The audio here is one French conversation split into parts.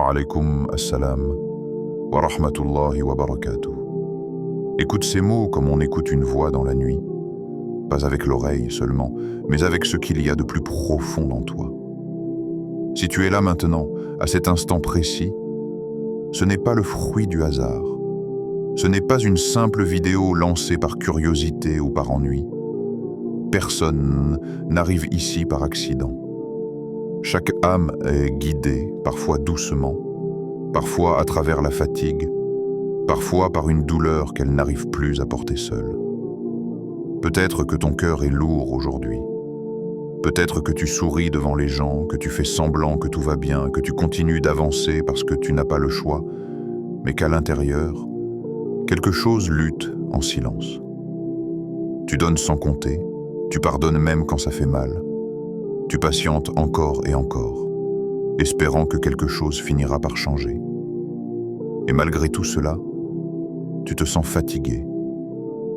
Wa alaykum assalam wa rahmatullahi wa barakatuh. Écoute ces mots comme on écoute une voix dans la nuit, pas avec l'oreille seulement, mais avec ce qu'il y a de plus profond en toi. Si tu es là maintenant, à cet instant précis, ce n'est pas le fruit du hasard. Ce n'est pas une simple vidéo lancée par curiosité ou par ennui. Personne n'arrive ici par accident. Chaque âme est guidée, parfois doucement, parfois à travers la fatigue, parfois par une douleur qu'elle n'arrive plus à porter seule. Peut-être que ton cœur est lourd aujourd'hui. Peut-être que tu souris devant les gens, que tu fais semblant que tout va bien, que tu continues d'avancer parce que tu n'as pas le choix, mais qu'à l'intérieur, quelque chose lutte en silence. Tu donnes sans compter, tu pardonnes même quand ça fait mal. Tu patientes encore et encore, espérant que quelque chose finira par changer. Et malgré tout cela, tu te sens fatigué,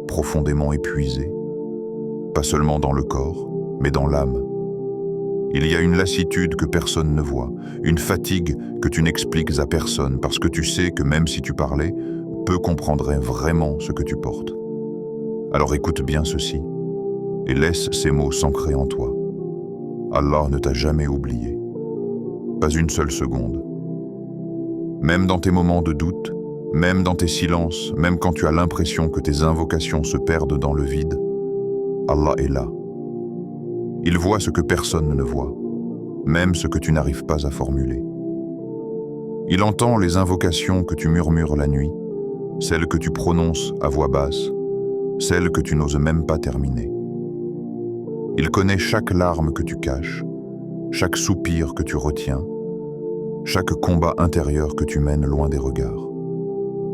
profondément épuisé, pas seulement dans le corps, mais dans l'âme. Il y a une lassitude que personne ne voit, une fatigue que tu n'expliques à personne parce que tu sais que même si tu parlais, peu comprendraient vraiment ce que tu portes. Alors écoute bien ceci et laisse ces mots s'ancrer en toi. Allah ne t'a jamais oublié, pas une seule seconde. Même dans tes moments de doute, même dans tes silences, même quand tu as l'impression que tes invocations se perdent dans le vide, Allah est là. Il voit ce que personne ne voit, même ce que tu n'arrives pas à formuler. Il entend les invocations que tu murmures la nuit, celles que tu prononces à voix basse, celles que tu n'oses même pas terminer. Il connaît chaque larme que tu caches, chaque soupir que tu retiens, chaque combat intérieur que tu mènes loin des regards.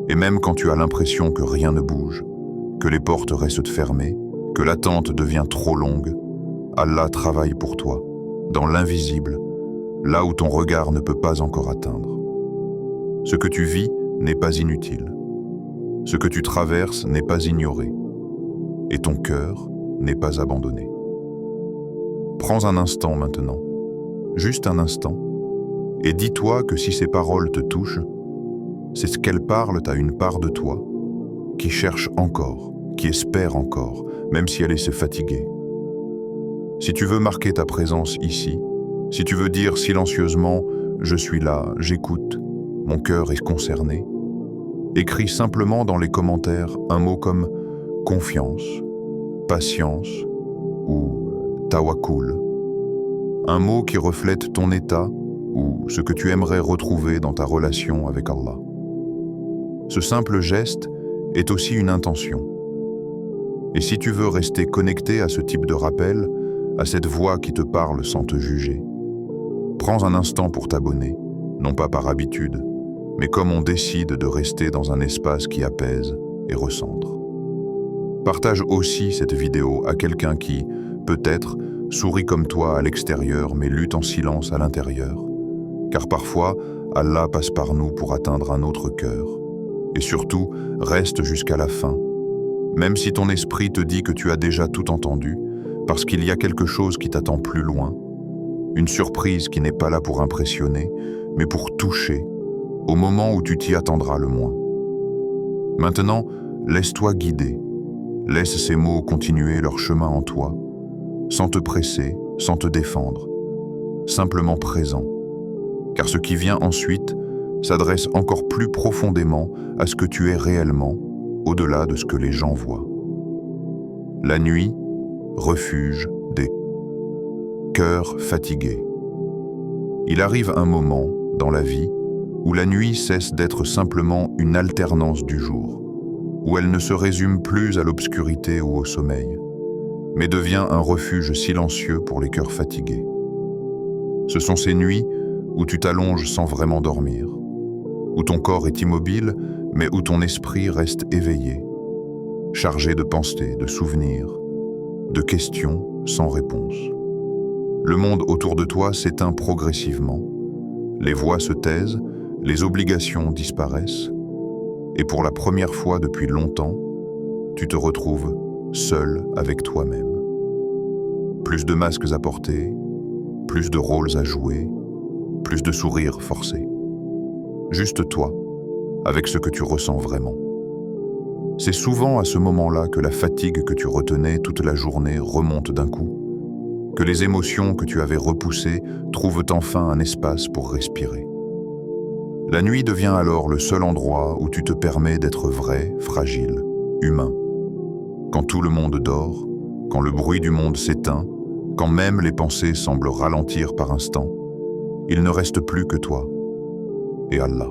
Et même quand tu as l'impression que rien ne bouge, que les portes restent fermées, que l'attente devient trop longue, Allah travaille pour toi, dans l'invisible, là où ton regard ne peut pas encore atteindre. Ce que tu vis n'est pas inutile. Ce que tu traverses n'est pas ignoré. Et ton cœur n'est pas abandonné. Prends un instant maintenant, juste un instant, et dis-toi que si ces paroles te touchent, c'est ce qu'elles parlent à une part de toi qui cherche encore, qui espère encore, même si elle est fatiguée. Si tu veux marquer ta présence ici, si tu veux dire silencieusement « Je suis là, j'écoute, mon cœur est concerné », écris simplement dans les commentaires un mot comme « confiance »,« patience » ou « tawakkul », un mot qui reflète ton état ou ce que tu aimerais retrouver dans ta relation avec Allah. Ce simple geste est aussi une intention. Et si tu veux rester connecté à ce type de rappel, à cette voix qui te parle sans te juger, prends un instant pour t'abonner, non pas par habitude, mais comme on décide de rester dans un espace qui apaise et recentre. Partage aussi cette vidéo à quelqu'un qui, peut-être, sourit comme toi à l'extérieur mais lutte en silence à l'intérieur, car parfois, Allah passe par nous pour atteindre un autre cœur. Et surtout, reste jusqu'à la fin, même si ton esprit te dit que tu as déjà tout entendu, parce qu'il y a quelque chose qui t'attend plus loin, une surprise qui n'est pas là pour impressionner, mais pour toucher, au moment où tu t'y attendras le moins. Maintenant, laisse-toi guider, laisse ces mots continuer leur chemin en toi, sans te presser, sans te défendre, simplement présent, car ce qui vient ensuite s'adresse encore plus profondément à ce que tu es réellement, au-delà de ce que les gens voient. La nuit, refuge des cœurs fatigués. Il arrive un moment, dans la vie, où la nuit cesse d'être simplement une alternance du jour, où elle ne se résume plus à l'obscurité ou au sommeil, mais devient un refuge silencieux pour les cœurs fatigués. Ce sont ces nuits où tu t'allonges sans vraiment dormir, où ton corps est immobile, mais où ton esprit reste éveillé, chargé de pensées, de souvenirs, de questions sans réponse. Le monde autour de toi s'éteint progressivement, les voix se taisent, les obligations disparaissent, et pour la première fois depuis longtemps, tu te retrouves seul avec toi-même. Plus de masques à porter, plus de rôles à jouer, plus de sourires forcés. juste toi, avec ce que tu ressens vraiment. C'est souvent à ce moment-là que la fatigue que tu retenais toute la journée remonte d'un coup, que les émotions que tu avais repoussées trouvent enfin un espace pour respirer. La nuit devient alors le seul endroit où tu te permets d'être vrai, fragile, humain. Quand tout le monde dort, quand le bruit du monde s'éteint, quand même les pensées semblent ralentir par instants, il ne reste plus que toi et Allah.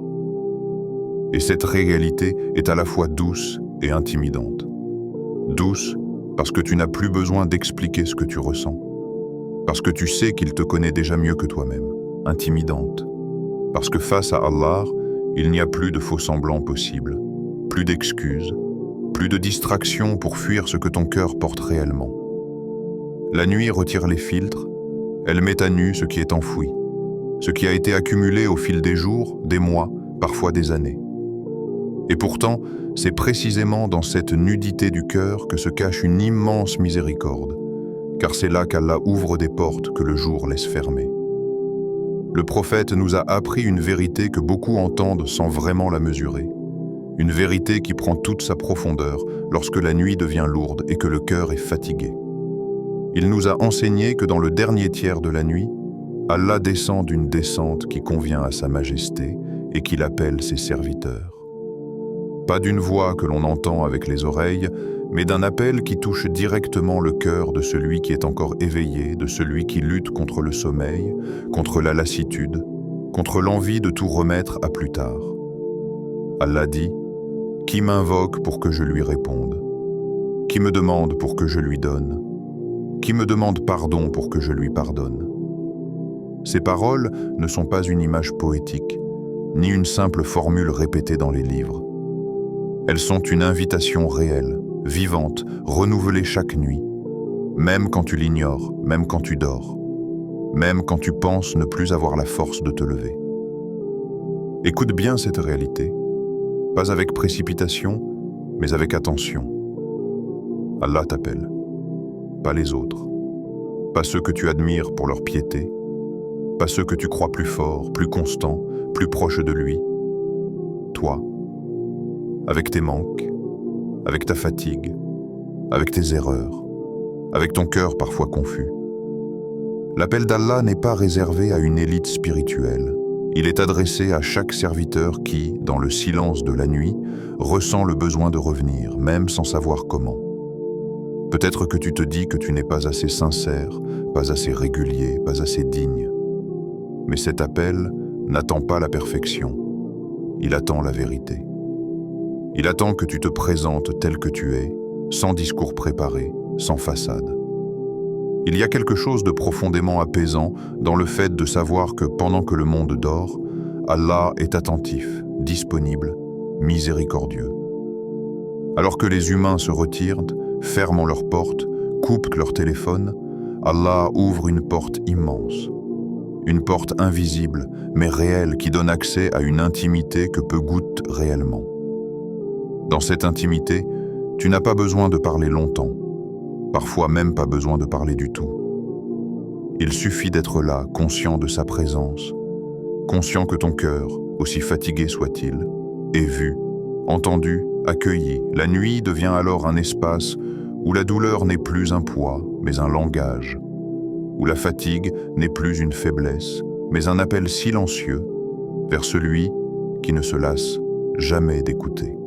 Et cette réalité est à la fois douce et intimidante. Douce parce que tu n'as plus besoin d'expliquer ce que tu ressens, parce que tu sais qu'il te connaît déjà mieux que toi-même. Intimidante parce que face à Allah, il n'y a plus de faux-semblants possibles, plus d'excuses, plus de distractions pour fuir ce que ton cœur porte réellement. La nuit retire les filtres, elle met à nu ce qui est enfoui, ce qui a été accumulé au fil des jours, des mois, parfois des années. Et pourtant, c'est précisément dans cette nudité du cœur que se cache une immense miséricorde, car c'est là qu'Allah ouvre des portes que le jour laisse fermer. Le prophète nous a appris une vérité que beaucoup entendent sans vraiment la mesurer, une vérité qui prend toute sa profondeur lorsque la nuit devient lourde et que le cœur est fatigué. Il nous a enseigné que dans le dernier tiers de la nuit, Allah descend d'une descente qui convient à sa majesté et qu'il appelle ses serviteurs. Pas d'une voix que l'on entend avec les oreilles, mais d'un appel qui touche directement le cœur de celui qui est encore éveillé, de celui qui lutte contre le sommeil, contre la lassitude, contre l'envie de tout remettre à plus tard. Allah dit « Qui m'invoque pour que je lui réponde? Qui me demande pour que je lui donne? Qui me demande pardon pour que je lui pardonne ?» Ces paroles ne sont pas une image poétique, ni une simple formule répétée dans les livres. Elles sont une invitation réelle, vivante, renouvelée chaque nuit, même quand tu l'ignores, même quand tu dors, même quand tu penses ne plus avoir la force de te lever. Écoute bien cette réalité, pas avec précipitation, mais avec attention. Allah t'appelle, pas les autres, pas ceux que tu admires pour leur piété, pas ceux que tu crois plus forts, plus constants, plus proches de lui. Toi, avec tes manques, avec ta fatigue, avec tes erreurs, avec ton cœur parfois confus. L'appel d'Allah n'est pas réservé à une élite spirituelle. Il est adressé à chaque serviteur qui, dans le silence de la nuit, ressent le besoin de revenir, même sans savoir comment. Peut-être que tu te dis que tu n'es pas assez sincère, pas assez régulier, pas assez digne. Mais cet appel n'attend pas la perfection, il attend la vérité. Il attend que tu te présentes tel que tu es, sans discours préparé, sans façade. Il y a quelque chose de profondément apaisant dans le fait de savoir que pendant que le monde dort, Allah est attentif, disponible, miséricordieux. Alors que les humains se retirent, ferment leurs portes, coupent leur téléphone, Allah ouvre une porte immense. Une porte invisible, mais réelle, qui donne accès à une intimité que peu goûtent réellement. Dans cette intimité, tu n'as pas besoin de parler longtemps, parfois même pas besoin de parler du tout. Il suffit d'être là, conscient de sa présence, conscient que ton cœur, aussi fatigué soit-il, est vu, entendu, accueilli. La nuit devient alors un espace où la douleur n'est plus un poids, mais un langage, où la fatigue n'est plus une faiblesse, mais un appel silencieux vers celui qui ne se lasse jamais d'écouter.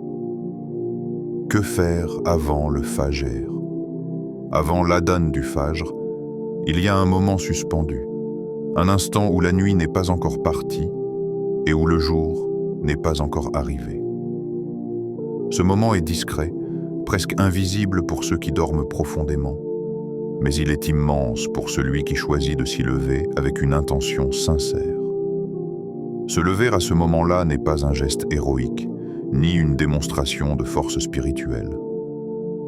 Que faire avant le Fajr? Avant l'adhan du Fajr, il y a un moment suspendu, un instant où la nuit n'est pas encore partie et où le jour n'est pas encore arrivé. Ce moment est discret, presque invisible pour ceux qui dorment profondément, mais il est immense pour celui qui choisit de s'y lever avec une intention sincère. Se lever à ce moment-là n'est pas un geste héroïque, ni une démonstration de force spirituelle.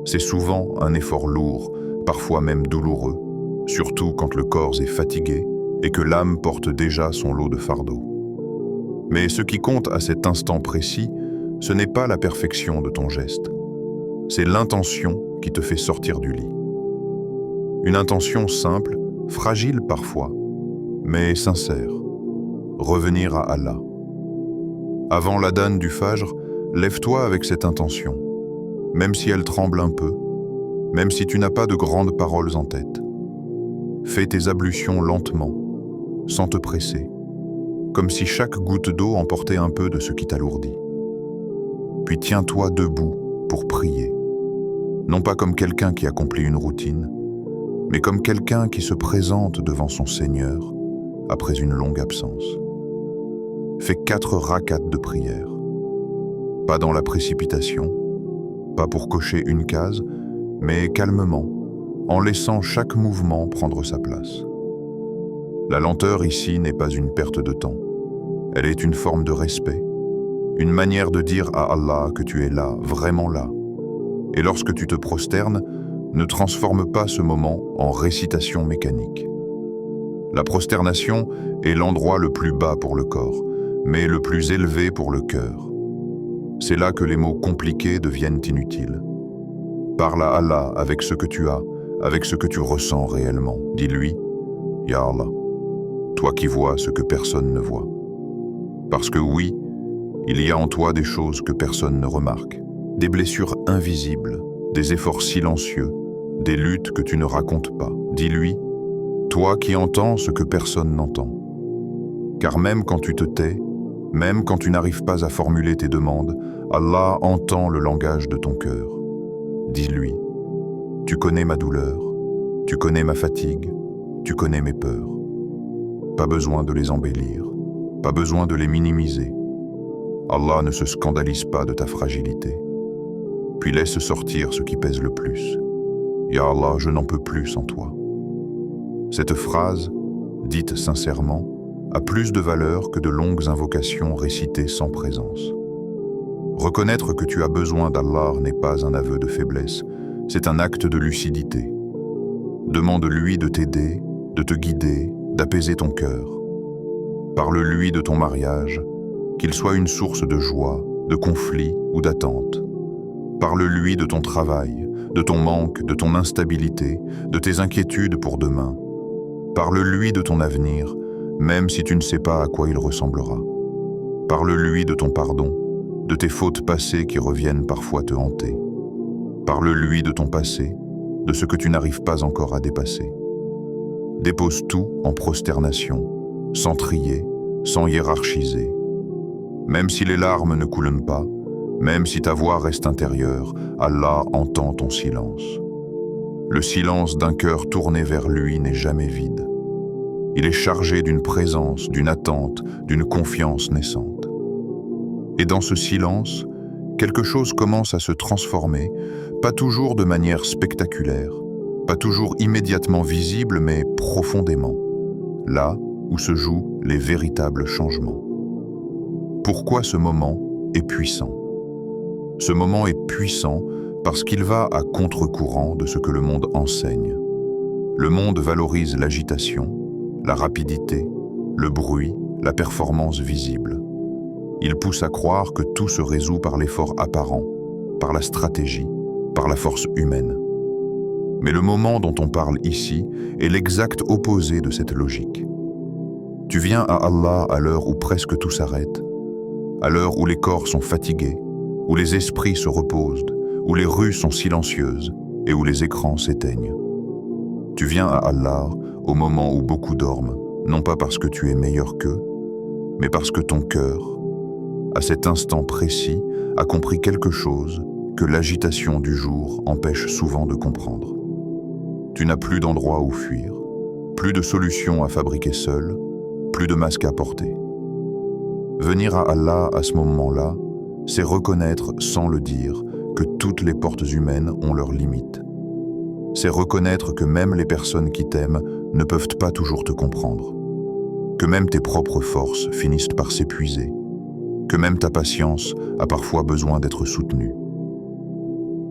C'est souvent un effort lourd, parfois même douloureux, surtout quand le corps est fatigué et que l'âme porte déjà son lot de fardeaux. Mais ce qui compte à cet instant précis, ce n'est pas la perfection de ton geste, c'est l'intention qui te fait sortir du lit. Une intention simple, fragile parfois, mais sincère. Revenir à Allah. Avant l'adhan du Fajr, lève-toi avec cette intention, même si elle tremble un peu, même si tu n'as pas de grandes paroles en tête. Fais tes ablutions lentement, sans te presser, comme si chaque goutte d'eau emportait un peu de ce qui t'alourdit. Puis tiens-toi debout pour prier, non pas comme quelqu'un qui accomplit une routine, mais comme quelqu'un qui se présente devant son Seigneur après une longue absence. Fais 4 rakats de prière, pas dans la précipitation, pas pour cocher une case, mais calmement, en laissant chaque mouvement prendre sa place. La lenteur ici n'est pas une perte de temps, elle est une forme de respect, une manière de dire à Allah que tu es là, vraiment là. Et lorsque tu te prosternes, ne transforme pas ce moment en récitation mécanique. La prosternation est l'endroit le plus bas pour le corps, mais le plus élevé pour le cœur. C'est là que les mots compliqués deviennent inutiles. Parle à Allah avec ce que tu as, avec ce que tu ressens réellement. Dis-lui, « Ya Allah, toi qui vois ce que personne ne voit. » Parce que oui, il y a en toi des choses que personne ne remarque, des blessures invisibles, des efforts silencieux, des luttes que tu ne racontes pas. Dis-lui, toi qui entends ce que personne n'entend. Car même quand tu te tais, même quand tu n'arrives pas à formuler tes demandes, Allah entend le langage de ton cœur. Dis-lui, tu connais ma douleur, tu connais ma fatigue, tu connais mes peurs. Pas besoin de les embellir, pas besoin de les minimiser. Allah ne se scandalise pas de ta fragilité. Puis laisse sortir ce qui pèse le plus. Ya Allah, je n'en peux plus sans toi. Cette phrase, dite sincèrement, a plus de valeur que de longues invocations récitées sans présence. Reconnaître que tu as besoin d'Allah n'est pas un aveu de faiblesse, c'est un acte de lucidité. Demande-lui de t'aider, de te guider, d'apaiser ton cœur. Parle-lui de ton mariage, qu'il soit une source de joie, de conflit ou d'attente. Parle-lui de ton travail, de ton manque, de ton instabilité, de tes inquiétudes pour demain. Parle-lui de ton avenir, même si tu ne sais pas à quoi il ressemblera. Parle-lui de ton pardon, de tes fautes passées qui reviennent parfois te hanter. Parle-lui de ton passé, de ce que tu n'arrives pas encore à dépasser. Dépose tout en prosternation, sans trier, sans hiérarchiser. Même si les larmes ne coulent pas, même si ta voix reste intérieure, Allah entend ton silence. Le silence d'un cœur tourné vers lui n'est jamais vide. Il est chargé d'une présence, d'une attente, d'une confiance naissante. Et dans ce silence, quelque chose commence à se transformer, pas toujours de manière spectaculaire, pas toujours immédiatement visible, mais profondément, là où se jouent les véritables changements. Pourquoi ce moment est puissant? Ce moment est puissant parce qu'il va à contre-courant de ce que le monde enseigne. Le monde valorise l'agitation, la rapidité, le bruit, la performance visible. Il pousse à croire que tout se résout par l'effort apparent, par la stratégie, par la force humaine. Mais le moment dont on parle ici est l'exact opposé de cette logique. Tu viens à Allah à l'heure où presque tout s'arrête, à l'heure où les corps sont fatigués, où les esprits se reposent, où les rues sont silencieuses et où les écrans s'éteignent. Tu viens à Allah au moment où beaucoup dorment, non pas parce que tu es meilleur qu'eux, mais parce que ton cœur, à cet instant précis, a compris quelque chose que l'agitation du jour empêche souvent de comprendre. Tu n'as plus d'endroit où fuir, plus de solutions à fabriquer seul, plus de masque à porter. Venir à Allah à ce moment-là, c'est reconnaître sans le dire que toutes les portes humaines ont leurs limites. C'est reconnaître que même les personnes qui t'aiment ne peuvent pas toujours te comprendre, que même tes propres forces finissent par s'épuiser, que même ta patience a parfois besoin d'être soutenue.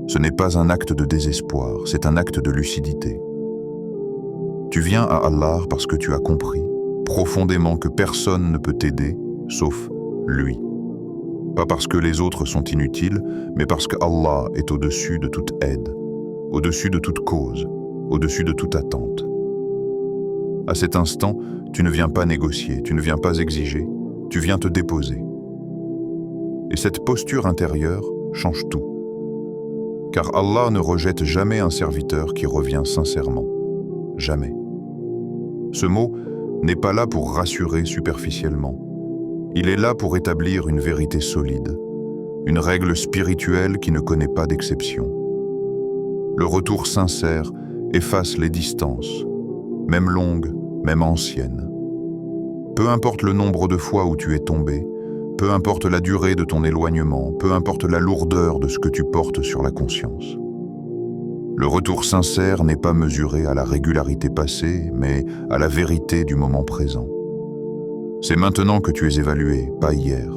Ce n'est pas un acte de désespoir, c'est un acte de lucidité. Tu viens à Allah parce que tu as compris profondément que personne ne peut t'aider, sauf lui. Pas parce que les autres sont inutiles, mais parce que Allah est au-dessus de toute aide, au-dessus de toute cause, au-dessus de toute attente. À cet instant, tu ne viens pas négocier, tu ne viens pas exiger, tu viens te déposer. Et cette posture intérieure change tout. Car Allah ne rejette jamais un serviteur qui revient sincèrement. Jamais. Ce mot n'est pas là pour rassurer superficiellement. Il est là pour établir une vérité solide, une règle spirituelle qui ne connaît pas d'exception. Le retour sincère efface les distances, même longues, même anciennes. Peu importe le nombre de fois où tu es tombé, peu importe la durée de ton éloignement, peu importe la lourdeur de ce que tu portes sur la conscience. Le retour sincère n'est pas mesuré à la régularité passée, mais à la vérité du moment présent. C'est maintenant que tu es évalué, pas hier.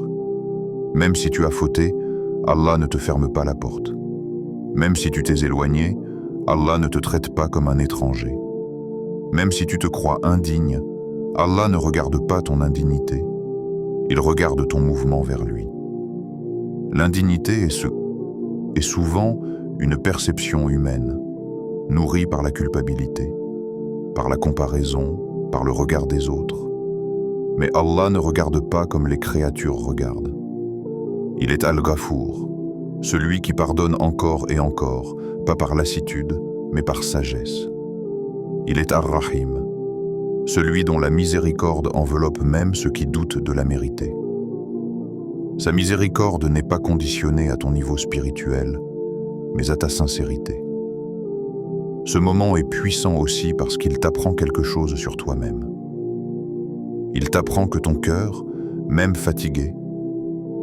Même si tu as fauté, Allah ne te ferme pas la porte. Même si tu t'es éloigné, Allah ne te traite pas comme un étranger. Même si tu te crois indigne, Allah ne regarde pas ton indignité. Il regarde ton mouvement vers lui. L'indignité est souvent une perception humaine, nourrie par la culpabilité, par la comparaison, par le regard des autres. Mais Allah ne regarde pas comme les créatures regardent. Il est Al-Ghafour, celui qui pardonne encore et encore, pas par lassitude, mais par sagesse. Il est Ar-Rahim, celui dont la miséricorde enveloppe même ceux qui doutent de la mériter. Sa miséricorde n'est pas conditionnée à ton niveau spirituel, mais à ta sincérité. Ce moment est puissant aussi parce qu'il t'apprend quelque chose sur toi-même. Il t'apprend que ton cœur, même fatigué,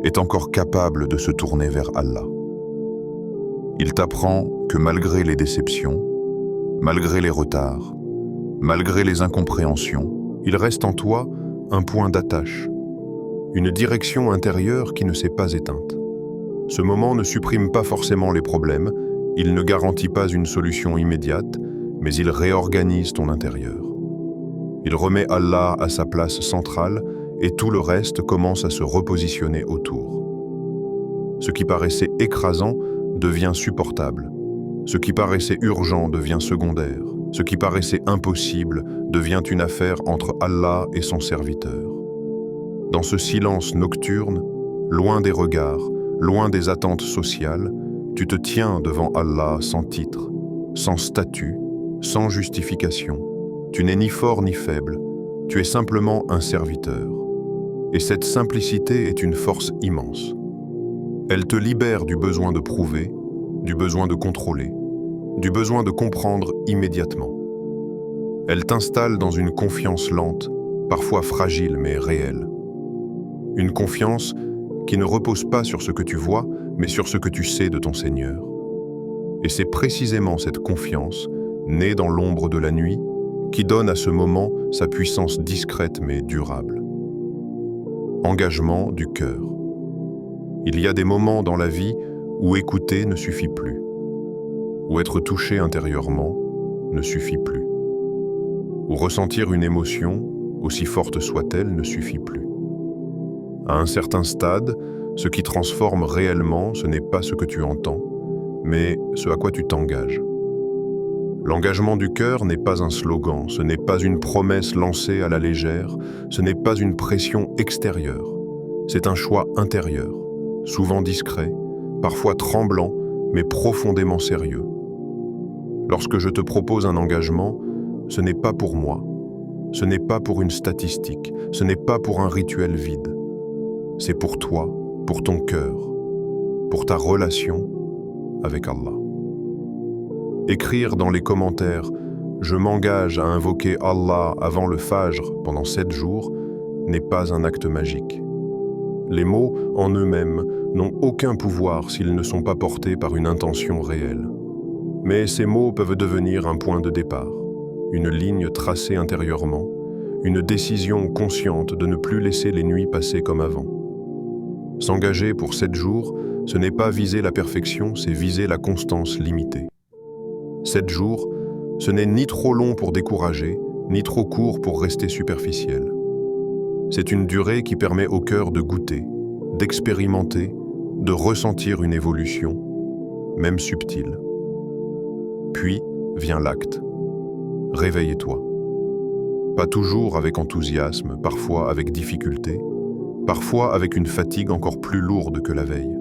est encore capable de se tourner vers Allah. Il t'apprend que malgré les déceptions, malgré les retards, malgré les incompréhensions, il reste en toi un point d'attache, une direction intérieure qui ne s'est pas éteinte. Ce moment ne supprime pas forcément les problèmes, il ne garantit pas une solution immédiate, mais il réorganise ton intérieur. Il remet Allah à sa place centrale et tout le reste commence à se repositionner autour. Ce qui paraissait écrasant devient supportable. Ce qui paraissait urgent devient secondaire. Ce qui paraissait impossible devient une affaire entre Allah et son serviteur. Dans ce silence nocturne, loin des regards, loin des attentes sociales, tu te tiens devant Allah sans titre, sans statut, sans justification. Tu n'es ni fort ni faible, tu es simplement un serviteur. Et cette simplicité est une force immense. Elle te libère du besoin de prouver, du besoin de contrôler, du besoin de comprendre immédiatement. Elle t'installe dans une confiance lente, parfois fragile mais réelle. Une confiance qui ne repose pas sur ce que tu vois, mais sur ce que tu sais de ton Seigneur. Et c'est précisément cette confiance, née dans l'ombre de la nuit, qui donne à ce moment sa puissance discrète mais durable. Engagement du cœur. Il y a des moments dans la vie où écouter ne suffit plus, où être touché intérieurement ne suffit plus, où ressentir une émotion, aussi forte soit-elle, ne suffit plus. À un certain stade, ce qui transforme réellement, ce n'est pas ce que tu entends, mais ce à quoi tu t'engages. L'engagement du cœur n'est pas un slogan, ce n'est pas une promesse lancée à la légère, ce n'est pas une pression extérieure. C'est un choix intérieur, souvent discret, parfois tremblant, mais profondément sérieux. Lorsque je te propose un engagement, ce n'est pas pour moi, ce n'est pas pour une statistique, ce n'est pas pour un rituel vide. C'est pour toi, pour ton cœur, pour ta relation avec Allah. Écrire dans les commentaires « Je m'engage à invoquer Allah avant le Fajr pendant 7 jours » n'est pas un acte magique. Les mots, en eux-mêmes, n'ont aucun pouvoir s'ils ne sont pas portés par une intention réelle. Mais ces mots peuvent devenir un point de départ, une ligne tracée intérieurement, une décision consciente de ne plus laisser les nuits passer comme avant. S'engager pour 7 jours, ce n'est pas viser la perfection, c'est viser la constance limitée. 7 jours, ce n'est ni trop long pour décourager, ni trop court pour rester superficiel. C'est une durée qui permet au cœur de goûter, d'expérimenter, de ressentir une évolution, même subtile. Puis vient l'acte. Réveille-toi. Pas toujours avec enthousiasme, parfois avec difficulté, parfois avec une fatigue encore plus lourde que la veille.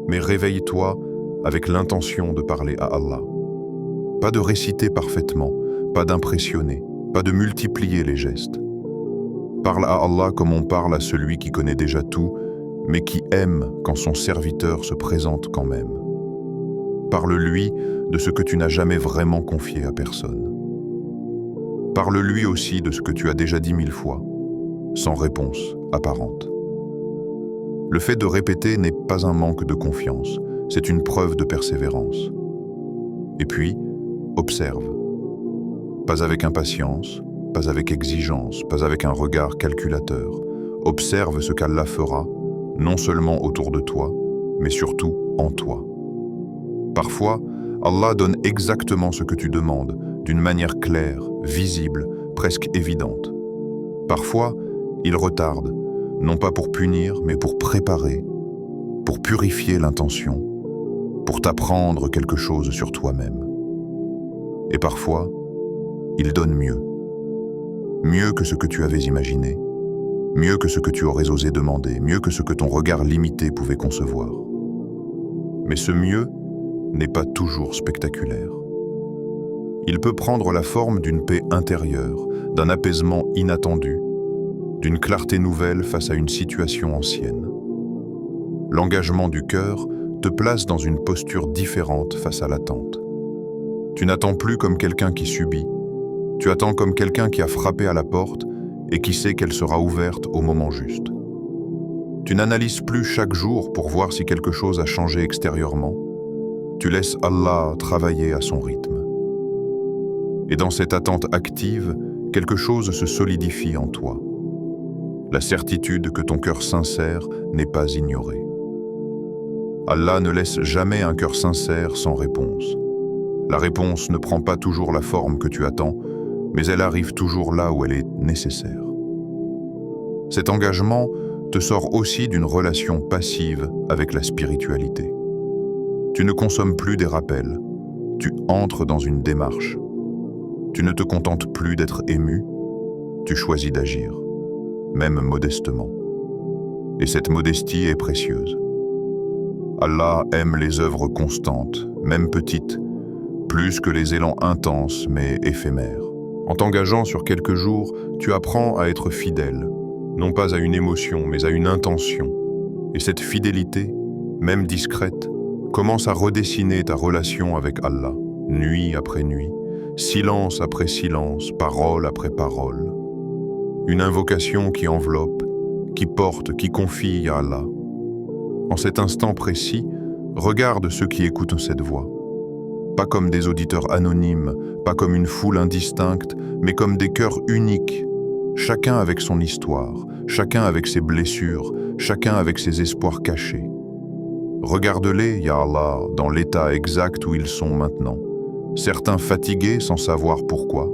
Mais réveille-toi avec l'intention de parler à Allah. Pas de réciter parfaitement, pas d'impressionner, pas de multiplier les gestes. Parle à Allah comme on parle à celui qui connaît déjà tout, mais qui aime quand son serviteur se présente quand même. Parle-lui de ce que tu n'as jamais vraiment confié à personne. Parle-lui aussi de ce que tu as déjà dit 1000 fois, sans réponse apparente. Le fait de répéter n'est pas un manque de confiance, c'est une preuve de persévérance. Et puis, observe. Pas avec impatience, pas avec exigence, pas avec un regard calculateur. Observe ce qu'Allah fera, non seulement autour de toi, mais surtout en toi. Parfois, Allah donne exactement ce que tu demandes, d'une manière claire, visible, presque évidente. Parfois, il retarde, non pas pour punir, mais pour préparer, pour purifier l'intention, pour t'apprendre quelque chose sur toi-même. Et parfois, il donne mieux. Mieux que ce que tu avais imaginé, mieux que ce que tu aurais osé demander, mieux que ce que ton regard limité pouvait concevoir. Mais ce mieux n'est pas toujours spectaculaire. Il peut prendre la forme d'une paix intérieure, d'un apaisement inattendu, d'une clarté nouvelle face à une situation ancienne. L'engagement du cœur te place dans une posture différente face à l'attente. Tu n'attends plus comme quelqu'un qui subit, tu attends comme quelqu'un qui a frappé à la porte et qui sait qu'elle sera ouverte au moment juste. Tu n'analyses plus chaque jour pour voir si quelque chose a changé extérieurement, tu laisses Allah travailler à son rythme. Et dans cette attente active, quelque chose se solidifie en toi. La certitude que ton cœur sincère n'est pas ignoré. Allah ne laisse jamais un cœur sincère sans réponse. La réponse ne prend pas toujours la forme que tu attends, mais elle arrive toujours là où elle est nécessaire. Cet engagement te sort aussi d'une relation passive avec la spiritualité. Tu ne consommes plus des rappels, tu entres dans une démarche. Tu ne te contentes plus d'être ému, tu choisis d'agir, même modestement. Et cette modestie est précieuse. Allah aime les œuvres constantes, même petites, plus que les élans intenses mais éphémères. En t'engageant sur quelques jours, tu apprends à être fidèle, non pas à une émotion, mais à une intention. Et cette fidélité, même discrète, commence à redessiner ta relation avec Allah, nuit après nuit, silence après silence, parole après parole. Une invocation qui enveloppe, qui porte, qui confie à Allah. En cet instant précis, regarde ceux qui écoutent cette voix. Pas comme des auditeurs anonymes, pas comme une foule indistincte, mais comme des cœurs uniques, chacun avec son histoire, chacun avec ses blessures, chacun avec ses espoirs cachés. Regarde-les, ya Allah, dans l'état exact où ils sont maintenant. Certains fatigués sans savoir pourquoi,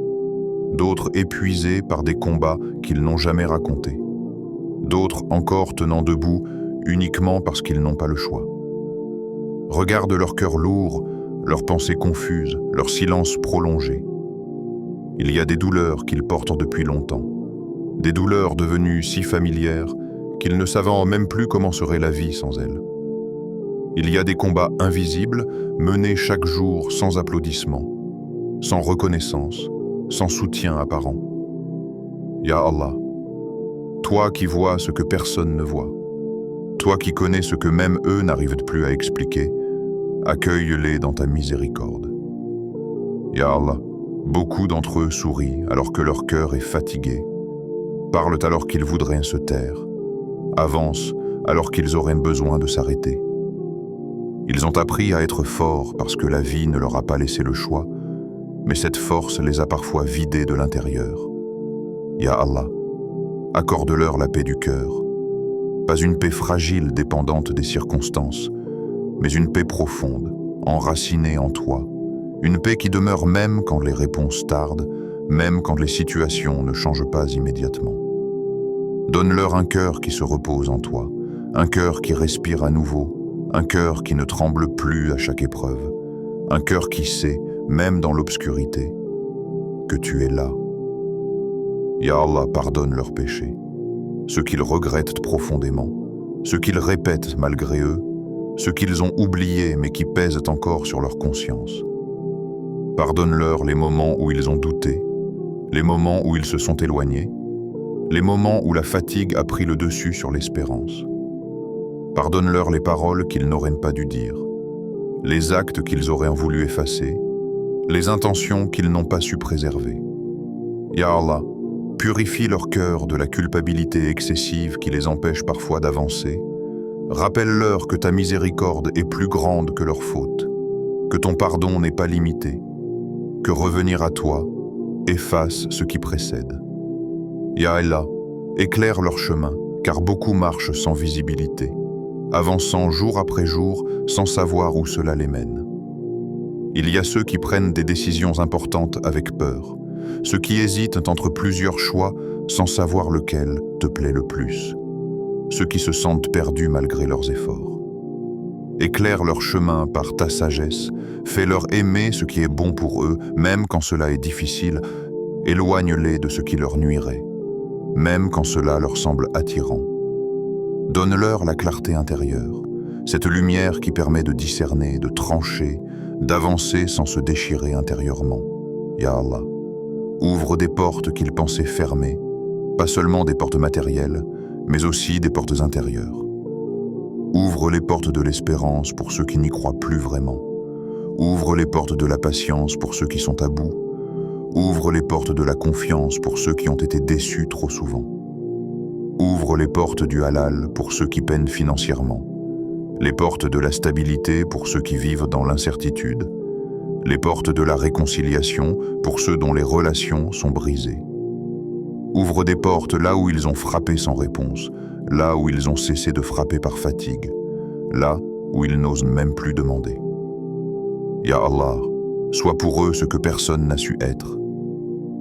d'autres épuisés par des combats qu'ils n'ont jamais racontés, d'autres encore tenant debout uniquement parce qu'ils n'ont pas le choix. Regarde leur cœur lourd, leurs pensées confuses, leur silence prolongé. Il y a des douleurs qu'ils portent depuis longtemps, des douleurs devenues si familières qu'ils ne savent même plus comment serait la vie sans elles. Il y a des combats invisibles menés chaque jour sans applaudissements, sans reconnaissance, sans soutien apparent. Ya Allah, toi qui vois ce que personne ne voit, toi qui connais ce que même eux n'arrivent plus à expliquer, accueille-les dans ta miséricorde. Ya Allah, beaucoup d'entre eux sourient alors que leur cœur est fatigué, parlent alors qu'ils voudraient se taire, avancent alors qu'ils auraient besoin de s'arrêter. Ils ont appris à être forts parce que la vie ne leur a pas laissé le choix, mais cette force les a parfois vidés de l'intérieur. Ya Allah, accorde-leur la paix du cœur, pas une paix fragile dépendante des circonstances, mais une paix profonde, enracinée en toi, une paix qui demeure même quand les réponses tardent, même quand les situations ne changent pas immédiatement. Donne-leur un cœur qui se repose en toi, un cœur qui respire à nouveau, un cœur qui ne tremble plus à chaque épreuve, un cœur qui sait, même dans l'obscurité, que tu es là. Ya Allah, pardonne leurs péchés. ce qu'ils regrettent profondément, ce qu'ils répètent malgré eux, ce qu'ils ont oublié mais qui pèsent encore sur leur conscience. Pardonne-leur les moments où ils ont douté, les moments où ils se sont éloignés, les moments où la fatigue a pris le dessus sur l'espérance. Pardonne-leur les paroles qu'ils n'auraient pas dû dire, les actes qu'ils auraient voulu effacer, les intentions qu'ils n'ont pas su préserver. Ya Allah, purifie leur cœur de la culpabilité excessive qui les empêche parfois d'avancer. Rappelle-leur que ta miséricorde est plus grande que leurs fautes, que ton pardon n'est pas limité, que revenir à toi efface ce qui précède. Ya Allah, éclaire leur chemin, car beaucoup marchent sans visibilité, avançant jour après jour sans savoir où cela les mène. Il y a ceux qui prennent des décisions importantes avec peur, ceux qui hésitent entre plusieurs choix sans savoir lequel te plaît le plus, ceux qui se sentent perdus malgré leurs efforts. Éclaire leur chemin par ta sagesse, fais-leur aimer ce qui est bon pour eux, même quand cela est difficile, éloigne-les de ce qui leur nuirait, même quand cela leur semble attirant. Donne-leur la clarté intérieure, cette lumière qui permet de discerner, de trancher, d'avancer sans se déchirer intérieurement. Ya Allah, ouvre des portes qu'ils pensaient fermées, pas seulement des portes matérielles, mais aussi des portes intérieures. Ouvre les portes de l'espérance pour ceux qui n'y croient plus vraiment. Ouvre les portes de la patience pour ceux qui sont à bout. Ouvre les portes de la confiance pour ceux qui ont été déçus trop souvent. Ouvre les portes du halal pour ceux qui peinent financièrement. Les portes de la stabilité pour ceux qui vivent dans l'incertitude. Les portes de la réconciliation pour ceux dont les relations sont brisées. Ouvre des portes là où ils ont frappé sans réponse, là où ils ont cessé de frapper par fatigue, là où ils n'osent même plus demander. Ya Allah, sois pour eux ce que personne n'a su être.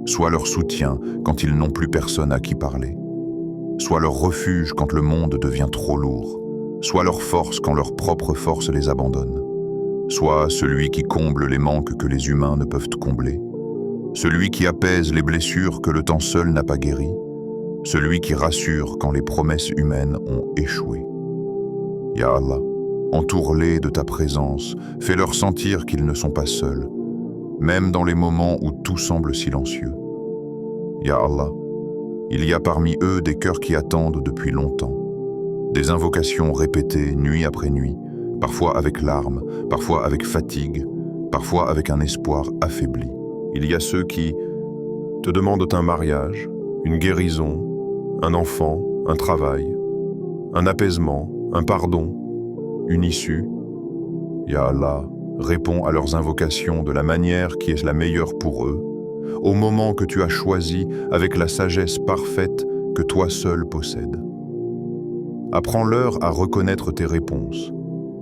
Sois leur soutien quand ils n'ont plus personne à qui parler. Sois leur refuge quand le monde devient trop lourd. Sois leur force quand leur propre force les abandonne. Sois celui qui comble les manques que les humains ne peuvent combler. Celui qui apaise les blessures que le temps seul n'a pas guéries. Celui qui rassure quand les promesses humaines ont échoué. Ya Allah, entoure-les de ta présence, fais-leur sentir qu'ils ne sont pas seuls, même dans les moments où tout semble silencieux. Ya Allah, il y a parmi eux des cœurs qui attendent depuis longtemps, des invocations répétées nuit après nuit, parfois avec larmes, parfois avec fatigue, parfois avec un espoir affaibli. Il y a ceux qui te demandent un mariage, une guérison, un enfant, un travail, un apaisement, un pardon, une issue. Ya Allah, réponds à leurs invocations de la manière qui est la meilleure pour eux, au moment que tu as choisi avec la sagesse parfaite que toi seul possèdes. Apprends-leur à reconnaître tes réponses,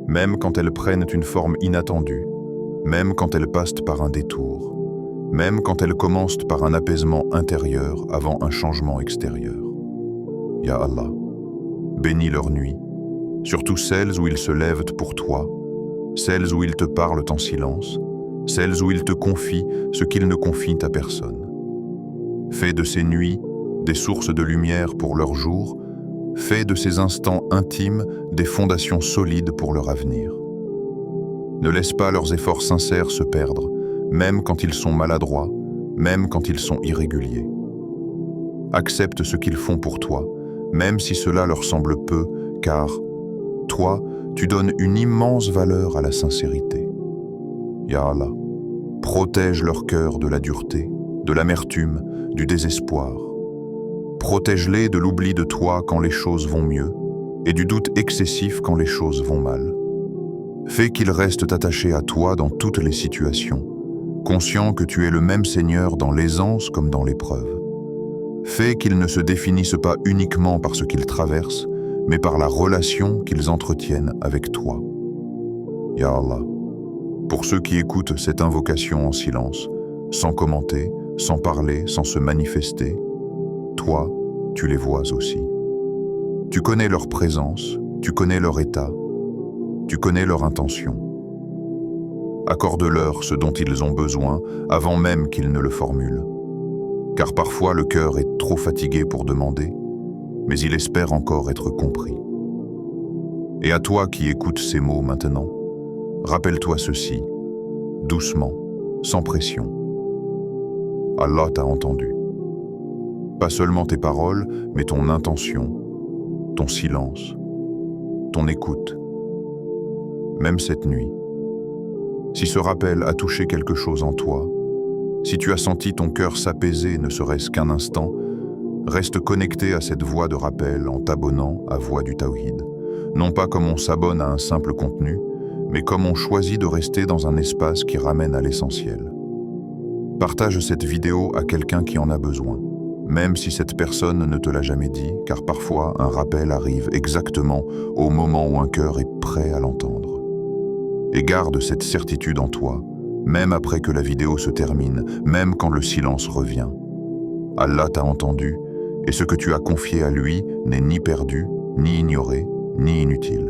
même quand elles prennent une forme inattendue, même quand elles passent par un détour, même quand elles commencent par un apaisement intérieur avant un changement extérieur. Ya Allah, bénis leur nuit, surtout celles où ils se lèvent pour toi, celles où ils te parlent en silence, celles où ils te confient ce qu'ils ne confient à personne. Fais de ces nuits des sources de lumière pour leur jour, fais de ces instants intimes des fondations solides pour leur avenir. Ne laisse pas leurs efforts sincères se perdre, même quand ils sont maladroits, même quand ils sont irréguliers. Accepte ce qu'ils font pour toi, même si cela leur semble peu, car toi, tu donnes une immense valeur à la sincérité. Ya Allah, protège leur cœur de la dureté, de l'amertume, du désespoir. Protège-les de l'oubli de toi quand les choses vont mieux et du doute excessif quand les choses vont mal. Fais qu'ils restent attachés à toi dans toutes les situations, conscients que tu es le même Seigneur dans l'aisance comme dans l'épreuve. Fais qu'ils ne se définissent pas uniquement par ce qu'ils traversent, mais par la relation qu'ils entretiennent avec toi. Ya Allah, pour ceux qui écoutent cette invocation en silence, sans commenter, sans parler, sans se manifester, toi, tu les vois aussi. Tu connais leur présence, tu connais leur état, tu connais leur intention. Accorde-leur ce dont ils ont besoin avant même qu'ils ne le formulent. Car parfois le cœur est trop fatigué pour demander, mais il espère encore être compris. Et à toi qui écoutes ces mots maintenant, rappelle-toi ceci, doucement, sans pression. Allah t'a entendu. Pas seulement tes paroles, mais ton intention, ton silence, ton écoute. Même cette nuit. Si ce rappel a touché quelque chose en toi, si tu as senti ton cœur s'apaiser ne serait-ce qu'un instant, reste connecté à cette voix de rappel en t'abonnant à Voix du Tawhid. Non pas comme on s'abonne à un simple contenu, mais comme on choisit de rester dans un espace qui ramène à l'essentiel. Partage cette vidéo à quelqu'un qui en a besoin, même si cette personne ne te l'a jamais dit, car parfois un rappel arrive exactement au moment où un cœur est prêt à l'entendre. Et garde cette certitude en toi, même après que la vidéo se termine, même quand le silence revient. Allah t'a entendu, et ce que tu as confié à lui n'est ni perdu, ni ignoré, ni inutile.